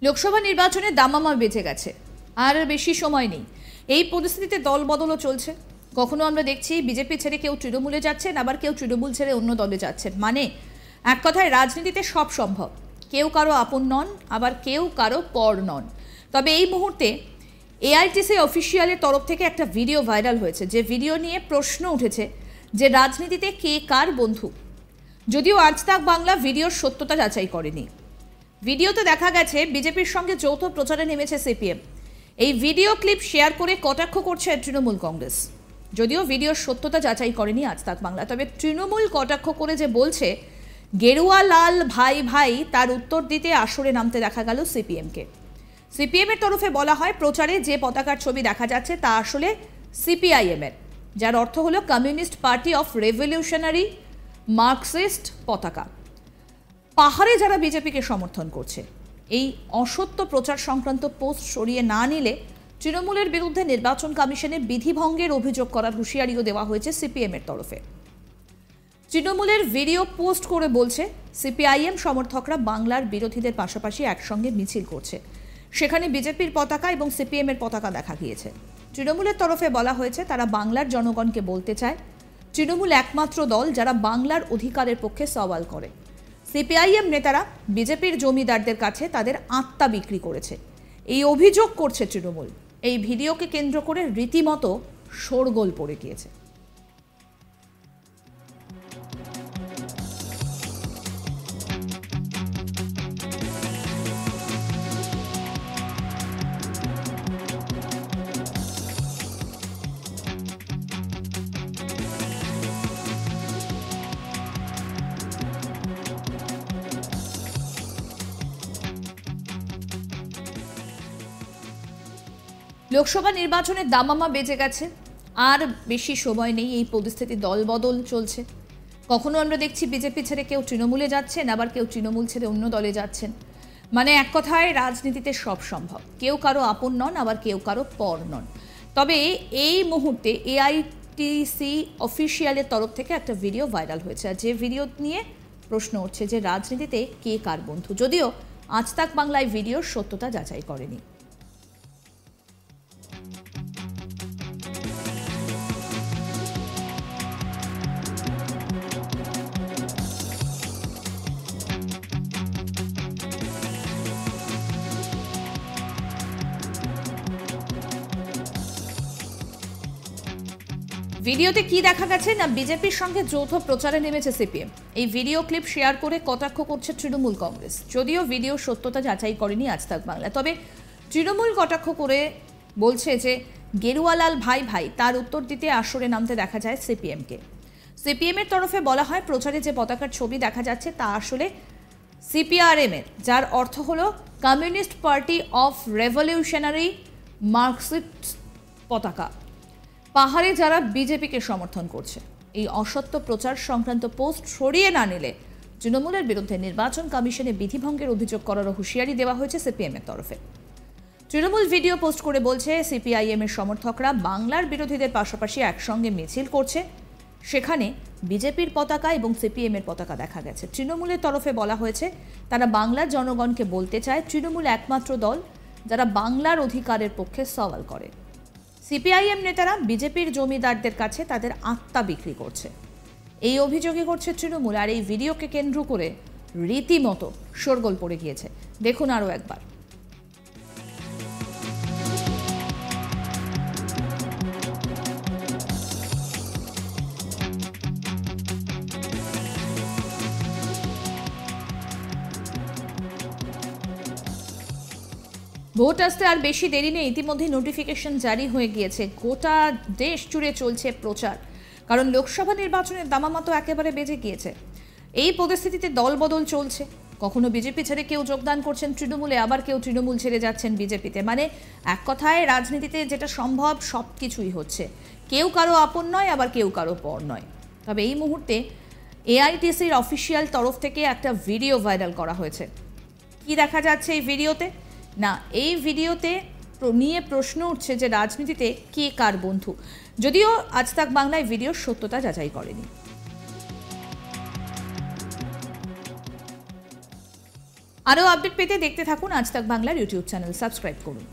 লোকসভা নির্বাচনে দামামা বেঁচে গেছে, আর বেশি সময় নেই। এই পরিস্থিতিতে দল বদলও চলছে। কখনো আমরা দেখছি বিজেপি ছেড়ে কেউ তৃণমূলে যাচ্ছেন, আবার কেউ তৃণমূল ছেড়ে অন্য দলে যাচ্ছেন। মানে এক কথায় রাজনীতিতে সব সম্ভব। কেউ কারো আপন নন, আবার কেউ কারো পর নন। তবে এই মুহূর্তে এআইটিসি অফিসিয়ালের তরফ থেকে একটা ভিডিও ভাইরাল হয়েছে, যে ভিডিও নিয়ে প্রশ্ন উঠেছে যে রাজনীতিতে কে কার বন্ধু। যদিও আজ তাক বাংলা ভিডিওর সত্যতা যাচাই করেনি। ভিডিওতে দেখা গেছে বিজেপির সঙ্গে যৌথ প্রচারে নেমেছে সিপিএম। এই ভিডিও ক্লিপ শেয়ার করে কটাক্ষ করছে তৃণমূল কংগ্রেস। যদিও ভিডিওর সত্যতা যাচাই করেনি আজ তাক বাংলা, তবে তৃণমূল কটাক্ষ করে যে বলছে গেরুয়া লাল ভাই ভাই, তার উত্তর দিতে আসরে নামতে দেখা গেল সিপিএমকে। সিপিএমের তরফে বলা হয় প্রচারে যে পতাকার ছবি দেখা যাচ্ছে তা আসলে সিপিআইএমের, যার অর্থ হলো communist party of revolutionary Marxist পতাকা। পাহাড়ে যারা বিজেপিকে সমর্থন করছে, এই অসত্য প্রচার সংক্রান্ত পোস্ট সরিয়ে না নিলে তৃণমূলের বিরুদ্ধে নির্বাচন কমিশনে বিধিভঙ্গের অভিযোগ করার হুঁশিয়ারিও দেওয়া হয়েছে সিপিএমের তরফে। তৃণমূলের ভিডিও পোস্ট করে বলছে সিপিআইএম সমর্থকরা বাংলার বিরোধীদের পাশাপাশি একসঙ্গে মিছিল করছে, সেখানে বিজেপির পতাকা এবং সিপিএমের পতাকা দেখা গিয়েছে। তৃণমূলের তরফে বলা হয়েছে তারা বাংলার জনগণকে বলতে চায় তৃণমূল একমাত্র দল যারা বাংলার অধিকারের পক্ষে সওয়াল করে। সিপিআইএম নেতারা বিজেপির জমিদারদের কাছে তাদের আত্মা বিক্রি করেছে, এই অভিযোগ করছে তৃণমূল। এই ভিডিওকে কেন্দ্র করে রীতিমতো শোরগোল পড়ে গিয়েছে। লোকসভা নির্বাচনের দামামা বেজে গেছে, আর বেশি সময় নেই। এই পরিস্থিতি দল বদল চলছে। কখনো আমরা দেখছি বিজেপি ছেড়ে কেউ তৃণমূলে যাচ্ছেন, আবার কেউ তৃণমূল ছেড়ে অন্য দলে যাচ্ছেন। মানে এক কথায় রাজনীতিতে সব সম্ভব। কেউ কারো আপন নন, আবার কেউ কারো পর নন। তবে এই মুহূর্তে এআইটিসি অফিসিয়ালের তরফ থেকে একটা ভিডিও ভাইরাল হয়েছে, আর যে ভিডিও নিয়ে প্রশ্ন উঠছে যে রাজনীতিতে কে কার বন্ধু। যদিও আজ তাক বাংলায় ভিডিওর সত্যতা যাচাই করেনি। ভিডিওতে কি দেখা গেছে না, বিজেপির সঙ্গে যৌথ প্রচারে নেমেছে সিপিএম। এই ভিডিও ক্লিপ শেয়ার করে কটাক্ষ করছে তৃণমূল কংগ্রেস। যদিও ভিডিও সত্যতা যাচাই করেনি আজ তাক বাংলা, তবে তৃণমূল কটাক্ষ করে বলছে যে গেরুয়ালাল ভাই ভাই, তার উত্তর দিতে আসরে নামতে দেখা যায় সিপিএমকে। সিপিএমের তরফে বলা হয় প্রচারে যে পতাকার ছবি দেখা যাচ্ছে তা আসলে সিপিআরএমের, যার অর্থ হলো communist party of revolutionary Marxist পতাকা। পাহাড়ে যারা বিজেপিকে সমর্থন করছে, এই অসত্য প্রচার সংক্রান্ত পোস্ট সরিয়ে না নিলে তৃণমূলের বিরুদ্ধে নির্বাচন কমিশনে বিধিভঙ্গের অভিযোগ করার হুঁশিয়ারি দেওয়া হয়েছে সিপিএমের তরফে। তৃণমূল ভিডিও পোস্ট করে বলছে সিপিআইএমের সমর্থকরা বাংলার বিরোধীদের পাশাপাশি একসঙ্গে মিছিল করছে, সেখানে বিজেপির পতাকা এবং সিপিএমের পতাকা দেখা গেছে। তৃণমূলের তরফে বলা হয়েছে তারা বাংলার জনগণকে বলতে চায় তৃণমূল একমাত্র দল যারা বাংলার অধিকারের পক্ষে সওয়াল করে। সিপিআইএম নেতারা বিজেপির জমিদারদের কাছে তাদের আত্মা বিক্রি করছে, এই অভিযোগই করছে তৃণমূল। আর এই ভিডিওকে কেন্দ্র করে রীতিমতো শোরগোল পড়ে গিয়েছে। দেখুন আরও একবার। ভোট আসতে আর বেশি দেরি নেই, ইতিমধ্যে নোটিফিকেশন জারি হয়ে গিয়েছে। গোটা দেশ জুড়ে চলছে প্রচার, কারণ লোকসভা নির্বাচনের দামামা তো একেবারে বেজে গিয়েছে। এই পরিস্থিতিতে দল বদল চলছে। কখনো বিজেপি ছেড়ে কেউ যোগদান করছেন তৃণমূলে, আবার কেউ তৃণমূল ছেড়ে যাচ্ছেন বিজেপিতে। মানে এক কথায় রাজনীতিতে যেটা সম্ভব সব কিছুই হচ্ছে। কেউ কারো আপন নয়, আবার কেউ কারো পর নয়। তবে এই মুহূর্তে এআইটিসির অফিসিয়াল তরফ থেকে একটা ভিডিও ভাইরাল করা হয়েছে। কি দেখা যাচ্ছে এই ভিডিওতে না, এই ভিডিওতে নিয়ে প্রশ্ন উঠছে যে রাজনীতিতে কে কার বন্ধু। যদিও আজ তাক বাংলায় ভিডিওর সত্যতা যাচাই করেনি। আরও আপডেট পেতে দেখতে থাকুন আজ তাক বাংলার ইউটিউব চ্যানেল, সাবস্ক্রাইব করুন।